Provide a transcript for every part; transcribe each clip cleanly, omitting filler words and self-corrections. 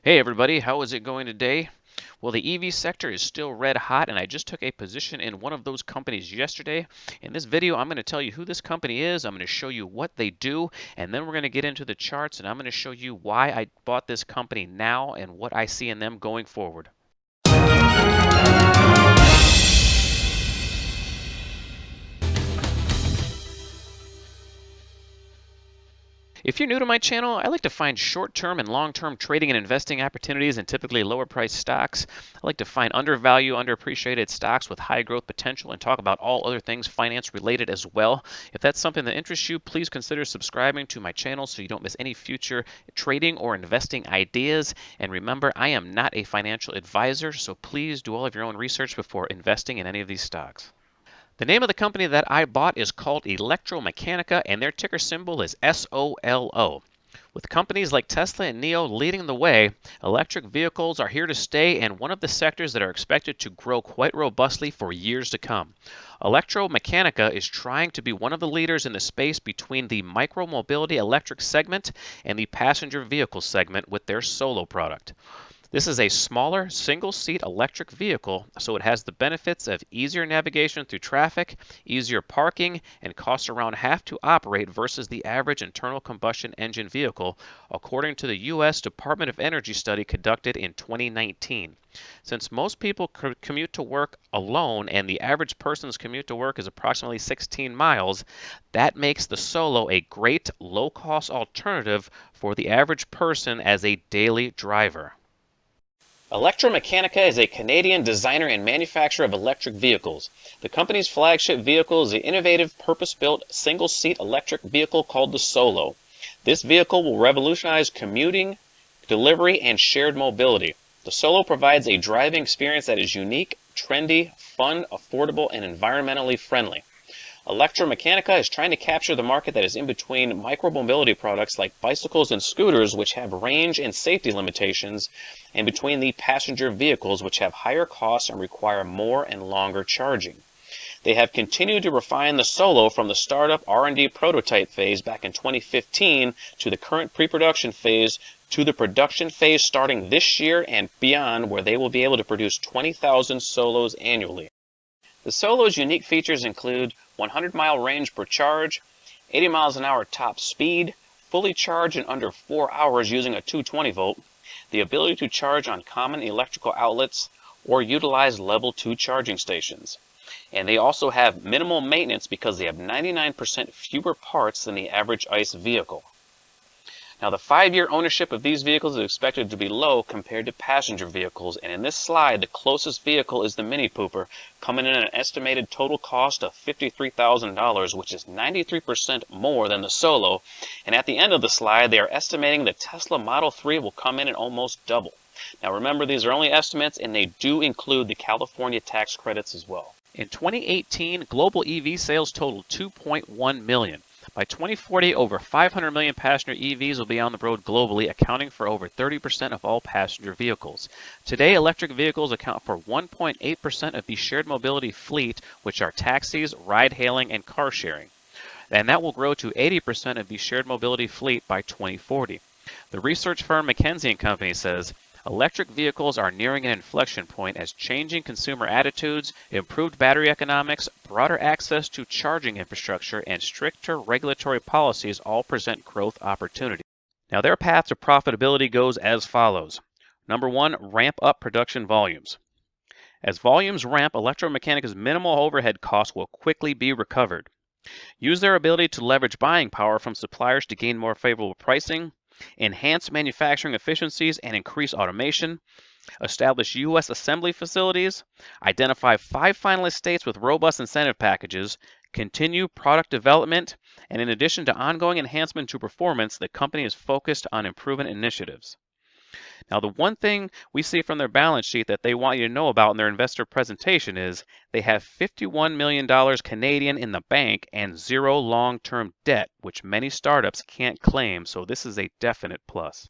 Hey everybody, how is it going today? Well, the EV sector is still red hot, and I just took a position in one of those companies yesterday. In this video, I'm going to tell you who this company is, I'm going to show you what they do, and then we're going to get into the charts, and I'm going to show you why I bought this company now and what I see in them going forward. If you're new to my channel, I like to find short-term and long-term trading and investing opportunities in typically lower-priced stocks. I like to find undervalued, underappreciated stocks with high growth potential and talk about all other things finance-related as well. If that's something that interests you, please consider subscribing to my channel so you don't miss any future trading or investing ideas. And remember, I am not a financial advisor, so please do all of your own research before investing in any of these stocks. The name of the company that I bought is called Electromechanica, and their ticker symbol is SOLO. With companies like Tesla and NIO leading the way, electric vehicles are here to stay and one of the sectors that are expected to grow quite robustly for years to come. Electromechanica is trying to be one of the leaders in the space between the micromobility electric segment and the passenger vehicle segment with their Solo product. This is a smaller single-seat electric vehicle, so it has the benefits of easier navigation through traffic, easier parking, and costs around half to operate versus the average internal combustion engine vehicle, according to the U.S. Department of Energy study conducted in 2019. Since most people commute to work alone and the average person's commute to work is approximately 16 miles, that makes the Solo a great low-cost alternative for the average person as a daily driver. Electromechanica is a Canadian designer and manufacturer of electric vehicles. The company's flagship vehicle is the innovative purpose-built single-seat electric vehicle called the Solo. This vehicle will revolutionize commuting, delivery, and shared mobility. The Solo provides a driving experience that is unique, trendy, fun, affordable, and environmentally friendly. Electromechanica is trying to capture the market that is in between micromobility products like bicycles and scooters, which have range and safety limitations, and between the passenger vehicles, which have higher costs and require more and longer charging. They have continued to refine the Solo from the startup R&D prototype phase back in 2015 to the current pre-production phase to the production phase starting this year and beyond, where they will be able to produce 20,000 Solos annually. The Solo's unique features include 100-mile range per charge, 80 miles an hour top speed, fully charged in under 4 hours using a 220 volt, the ability to charge on common electrical outlets or utilize level 2 charging stations. And they also have minimal maintenance because they have 99% fewer parts than the average ICE vehicle. Now, the 5-year ownership of these vehicles is expected to be low compared to passenger vehicles, and in this slide, the closest vehicle is the Mini Cooper, coming in at an estimated total cost of $53,000, which is 93% more than the Solo, and at the end of the slide, they are estimating the Tesla Model 3 will come in at almost double. Now, remember, these are only estimates, and they do include the California tax credits as well. In 2018, global EV sales totaled 2.1 million. By 2040, over 500 million passenger EVs will be on the road globally, accounting for over 30% of all passenger vehicles. Today, electric vehicles account for 1.8% of the shared mobility fleet, which are taxis, ride-hailing, and car sharing. And that will grow to 80% of the shared mobility fleet by 2040. The research firm McKinsey & Company says, electric vehicles are nearing an inflection point as changing consumer attitudes, improved battery economics, broader access to charging infrastructure, and stricter regulatory policies all present growth opportunities. Now, their path to profitability goes as follows. Number 1, ramp up production volumes. As volumes ramp, Electromechanica's minimal overhead costs will quickly be recovered. Use their ability to leverage buying power from suppliers to gain more favorable pricing, enhance manufacturing efficiencies and increase automation, establish U.S. assembly facilities, identify 5 finalist states with robust incentive packages, continue product development, and in addition to ongoing enhancement to performance, the company is focused on improvement initiatives. Now, the one thing we see from their balance sheet that they want you to know about in their investor presentation is they have $51 million Canadian in the bank and 0 long-term debt, which many startups can't claim, so this is a definite plus.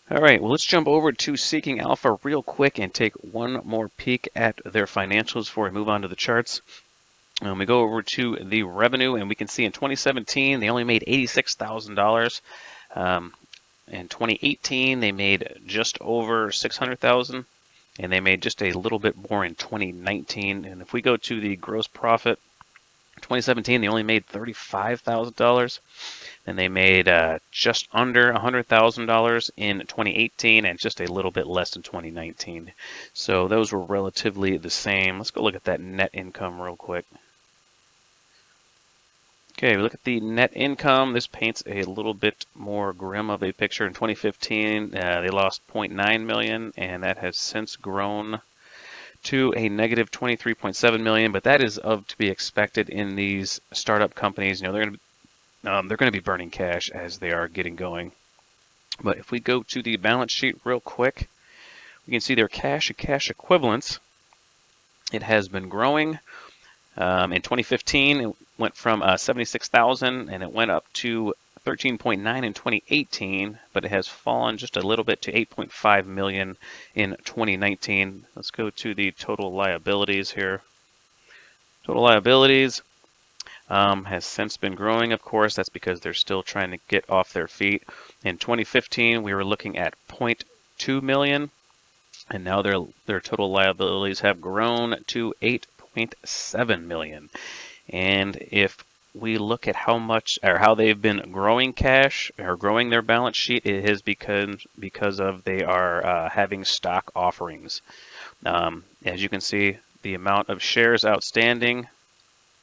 All right, well, let's jump over to Seeking Alpha real quick and take one more peek at their financials before we move on to the charts. We go over to the revenue, and we can see in 2017 they only made $86,000. In 2018, they made just over 600,000, and they made just a little bit more in 2019. And if we go to the gross profit, 2017 they only made $35,000, and they made just under $100,000 in 2018, and just a little bit less in 2019. So those were relatively the same. Let's go look at that net income real quick. Okay, we look at the net income. This paints a little bit more grim of a picture. In 2015, they lost $0.9 million, and that has since grown to a negative $23.7 million. But that is to be expected in these startup companies. You know, they're going to be burning cash as they are getting going. But if we go to the balance sheet real quick, we can see their cash and cash equivalents. It has been growing. In 2015, it went from 76,000, and it went up to 13.9 in 2018, but it has fallen just a little bit to 8.5 million in 2019. Let's go to the total liabilities here. Total liabilities has since been growing, of course. That's because they're still trying to get off their feet. In 2015, we were looking at 0.2 million, and now their total liabilities have grown to 8.7 million. And if we look at how much or how they've been growing cash or growing their balance sheet, it is because of they are having stock offerings. As you can see, the amount of shares outstanding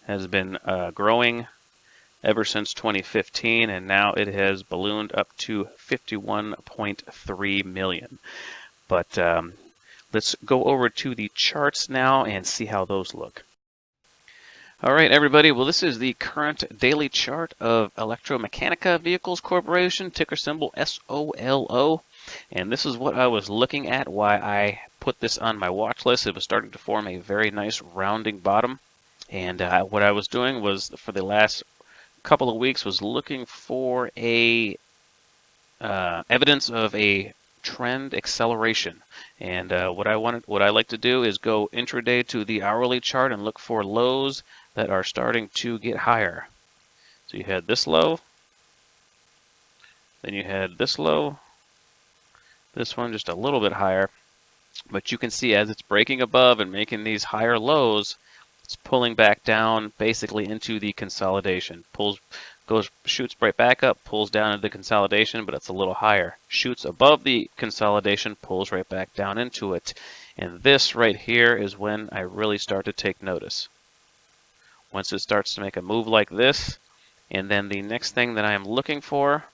has been growing ever since 2015, and now it has ballooned up to 51.3 million. But let's go over to the charts now and see how those look. All right, everybody. Well, this is the current daily chart of Electromechanica Vehicles Corporation, ticker symbol SOLO. And this is what I was looking at, why I put this on my watch list. It was starting to form a very nice rounding bottom. And what I was doing was, for the last couple of weeks, was looking for a evidence of a trend acceleration. And what I like to do is go intraday to the hourly chart and look for lows that are starting to get higher. So you had this low, then you had this low, this one just a little bit higher, but you can see as it's breaking above and making these higher lows, it's pulling back down basically into the consolidation. Shoots right back up, pulls down into the consolidation, but it's a little higher. Shoots above the consolidation, pulls right back down into it. And this right here is when I really start to take notice. Once it starts to make a move like this, and then the next thing that I am looking for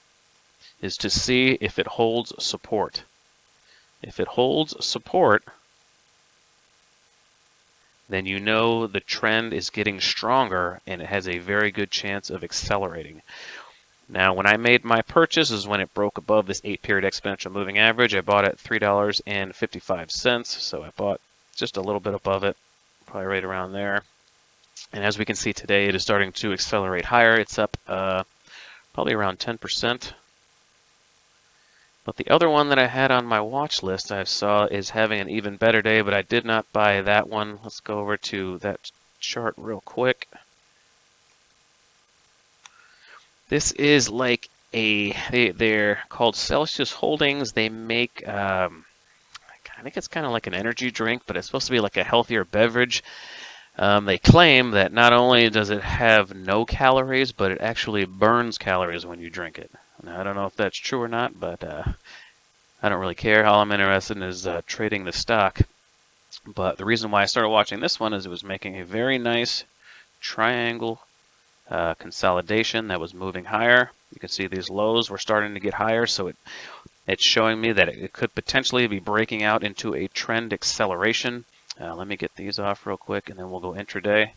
is to see if it holds support. If it holds support, then you know the trend is getting stronger and it has a very good chance of accelerating. Now, when I made my purchase is when it broke above this 8-period exponential moving average. I bought at $3.55, so I bought just a little bit above it, probably right around there. And as we can see today, it is starting to accelerate higher. It's up probably around 10%. But the other one that I had on my watch list I saw is having an even better day, but I did not buy that one. Let's go over to that chart real quick. This is like they're called Celsius Holdings. They make, I think it's kind of like an energy drink, but it's supposed to be like a healthier beverage. They claim that not only does it have no calories, but it actually burns calories when you drink it. Now, I don't know if that's true or not, but I don't really care. All I'm interested in is trading the stock. But the reason why I started watching this one is it was making a very nice triangle consolidation that was moving higher. You can see these lows were starting to get higher, so it's showing me that it could potentially be breaking out into a trend acceleration. Let me get these off real quick, and then we'll go intraday.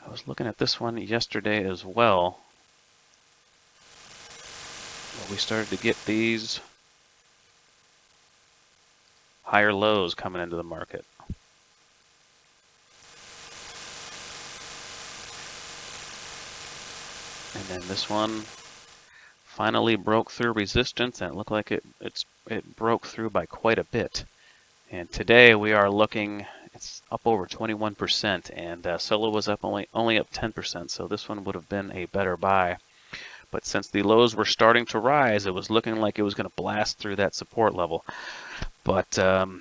I was looking at this one yesterday as well. We started to get these higher lows coming into the market. And then this one finally broke through resistance, and it looked like it broke through by quite a bit. And today we are looking, it's up over 21%, and Solo was up only up 10%, so this one would have been a better buy. But since the lows were starting to rise, it was looking like it was going to blast through that support level. But, oh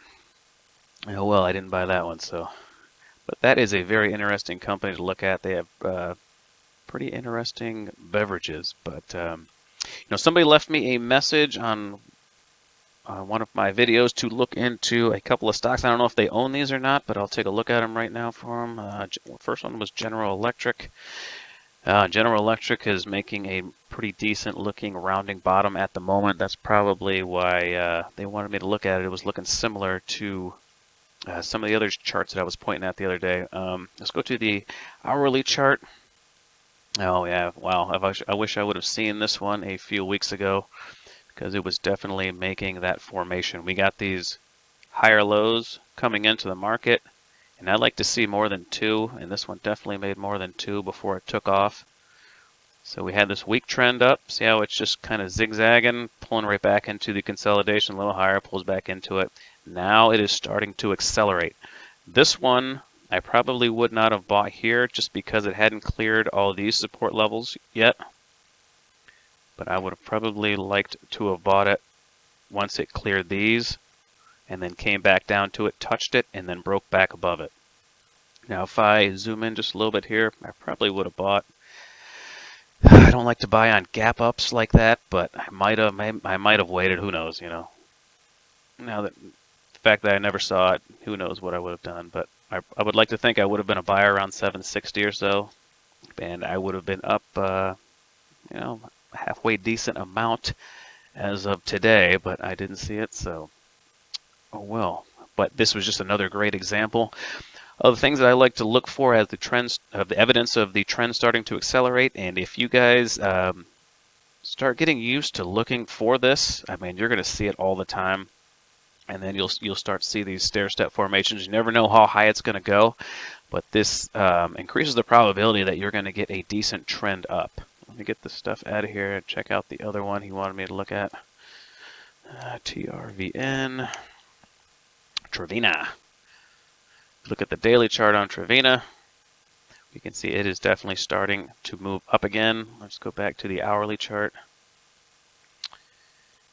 well, I didn't buy that one. So, but that is a very interesting company to look at. They have pretty interesting beverages. But, somebody left me a message on one of my videos to look into a couple of stocks. I don't know if they own these or not, but I'll take a look at them right now for them. First one was General Electric. General Electric is making a pretty decent looking rounding bottom at the moment. That's probably why they wanted me to look at it. It was looking similar to some of the other charts that I was pointing at the other day. Let's go to the hourly chart. Oh yeah, wow. I wish I would have seen this one a few weeks ago, because it was definitely making that formation. We got these higher lows coming into the market, and I'd like to see more than 2, and this one definitely made more than 2 before it took off. So we had this weak trend up. See how it's just kind of zigzagging, pulling right back into the consolidation, a little higher, pulls back into it. Now it is starting to accelerate. This one I probably would not have bought here just because it hadn't cleared all these support levels yet. But I would have probably liked to have bought it once it cleared these and then came back down to it, touched it, and then broke back above it. Now if I zoom in just a little bit here, I probably would have bought. I don't like to buy on gap ups like that, but I might have waited. Who knows, Now that the fact that I never saw it, who knows what I would have done. But I would like to think I would have been a buyer around 760 or so, and I would have been up, halfway decent amount as of today, but I didn't see it, so oh well. But this was just another great example of the things that I like to look for as the trends, of the evidence of the trend starting to accelerate. And if you guys start getting used to looking for this, I mean, you're going to see it all the time, and then you'll start to see these stair-step formations. You never know how high it's going to go, but this increases the probability that you're going to get a decent trend up. Let me get this stuff out of here and check out the other one he wanted me to look at. TRVN. Trevena. Look at the daily chart on Trevena. You can see it is definitely starting to move up again. Let's go back to the hourly chart.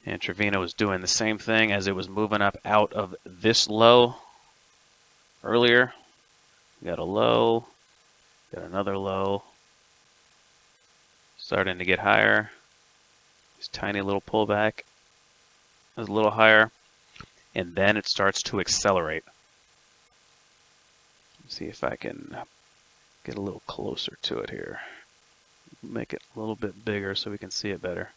And Trevena was doing the same thing as it was moving up out of this low earlier. We got a low, got another low. Starting to get higher. This tiny little pullback is a little higher, and then it starts to accelerate. Let's see if I can get a little closer to it here. Make it a little bit bigger so we can see it better.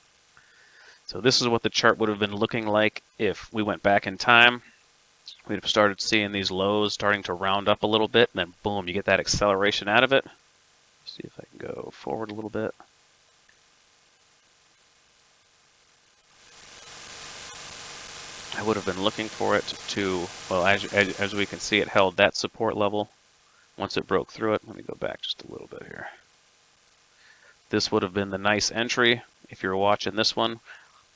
So this is what the chart would have been looking like if we went back in time. We'd have started seeing these lows starting to round up a little bit, and then boom, you get that acceleration out of it. Let's see if I can go forward a little bit. I would have been looking for it to, well, as we can see, it held that support level. Once it broke through it, let me go back just a little bit here. This would have been the nice entry if you're watching this one.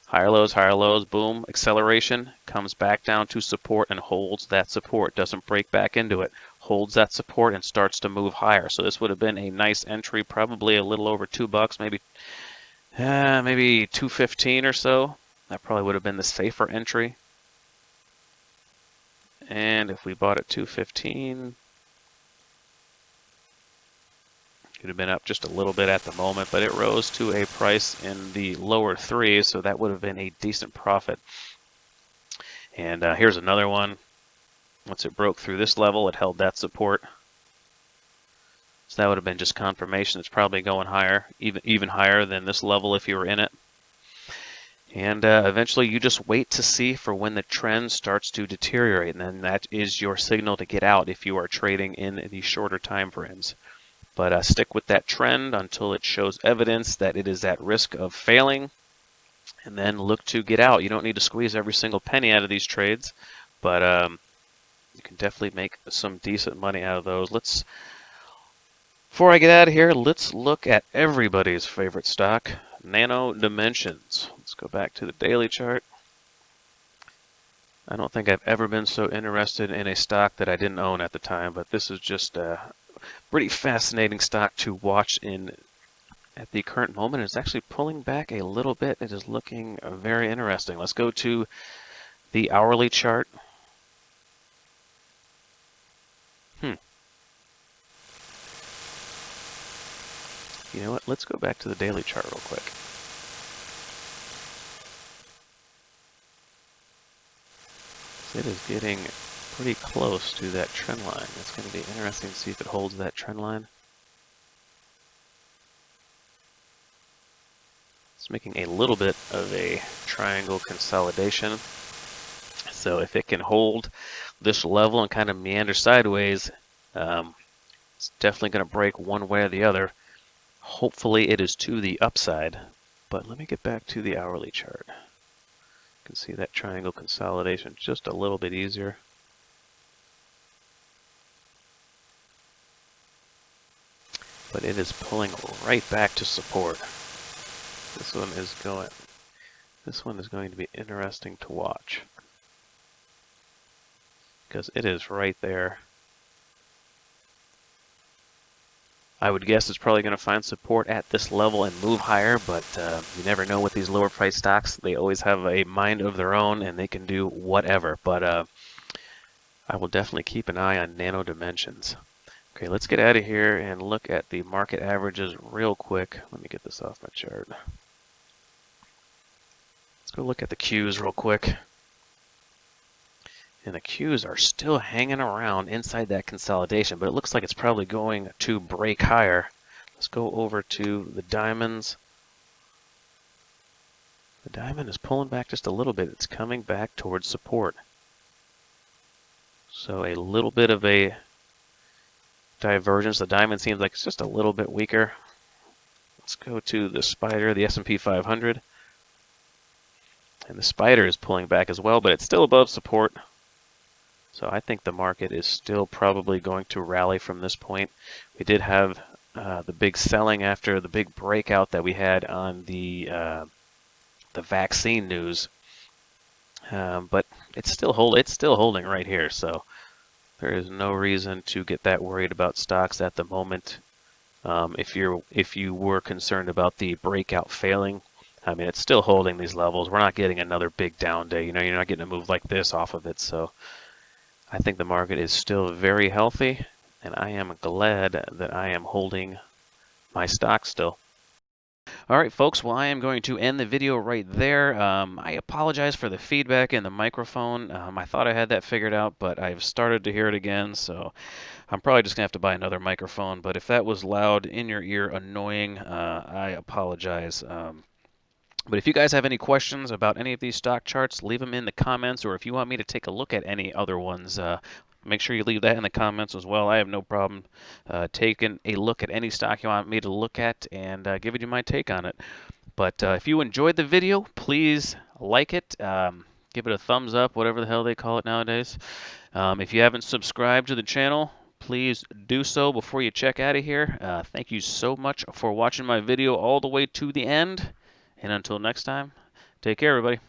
Higher lows, boom, acceleration, comes back down to support and holds that support. Doesn't break back into it, holds that support and starts to move higher. So this would have been a nice entry, probably a little over $2, maybe $2.15 or so. That probably would have been the safer entry. And if we bought at $2.15, could have been up just a little bit at the moment, but it rose to a price in the lower threes, so that would have been a decent profit. And here's another one. Once it broke through this level, it held that support. So that would have been just confirmation it's probably going higher, even higher than this level if you were in it. And eventually you just wait to see for when the trend starts to deteriorate, and then that is your signal to get out if you are trading in the shorter time frames. But stick with that trend until it shows evidence that it is at risk of failing, and then look to get out. You don't need to squeeze every single penny out of these trades, but you can definitely make some decent money out of those. Before I get out of here, let's look at everybody's favorite stock, Nano Dimensions. Let's go back to the daily chart. I don't think I've ever been so interested in a stock that I didn't own at the time, but this is just a pretty fascinating stock to watch in at the current moment. It's actually pulling back a little bit. It is looking very interesting. Let's go to the hourly chart. You know what? Let's go back to the daily chart real quick. It is getting pretty close to that trend line. It's going to be interesting to see if it holds that trend line. It's making a little bit of a triangle consolidation. So if it can hold this level and kind of meander sideways, it's definitely going to break one way or the other. Hopefully it is to the upside. But let me get back to the hourly chart. You can see that triangle consolidation just a little bit easier. But it is pulling right back to support. This one is going to be interesting to watch, because it is right there. I would guess it's probably going to find support at this level and move higher, but you never know with these lower price stocks. They always have a mind of their own and they can do whatever. But I will definitely keep an eye on Nano Dimensions. Okay, let's get out of here and look at the market averages real quick. Let me get this off my chart. Let's go look at the Qs real quick. And the Qs are still hanging around inside that consolidation, but it looks like it's probably going to break higher. Let's go over to the diamonds. The diamond is pulling back just a little bit. It's coming back towards support. So a little bit of a divergence. The diamond seems like it's just a little bit weaker. Let's go to the spider, the S&P 500. And the spider is pulling back as well, but it's still above support. So I think the market is still probably going to rally from this point. We did have the big selling after the big breakout that we had on the vaccine news, but it's still holding right here. So there is no reason to get that worried about stocks at the moment. If you were concerned about the breakout failing, I mean, it's still holding these levels. We're not getting another big down day. You know, you're not getting a move like this off of it. So I think the market is still very healthy, and I am glad that I am holding my stock still. All right, folks, well, I am going to end the video right there. I apologize for the feedback in the microphone. I thought I had that figured out, but I've started to hear it again, so I'm probably just going to have to buy another microphone. But if that was loud in your ear, annoying, I apologize. But if you guys have any questions about any of these stock charts, leave them in the comments, or if you want me to take a look at any other ones, make sure you leave that in the comments as well. I have no problem taking a look at any stock you want me to look at and giving you my take on it. But if you enjoyed the video, please like it, give it a thumbs up, whatever the hell they call it nowadays. If you haven't subscribed to the channel, please do so before you check out of here. Thank you so much for watching my video all the way to the end. And until next time, take care, everybody.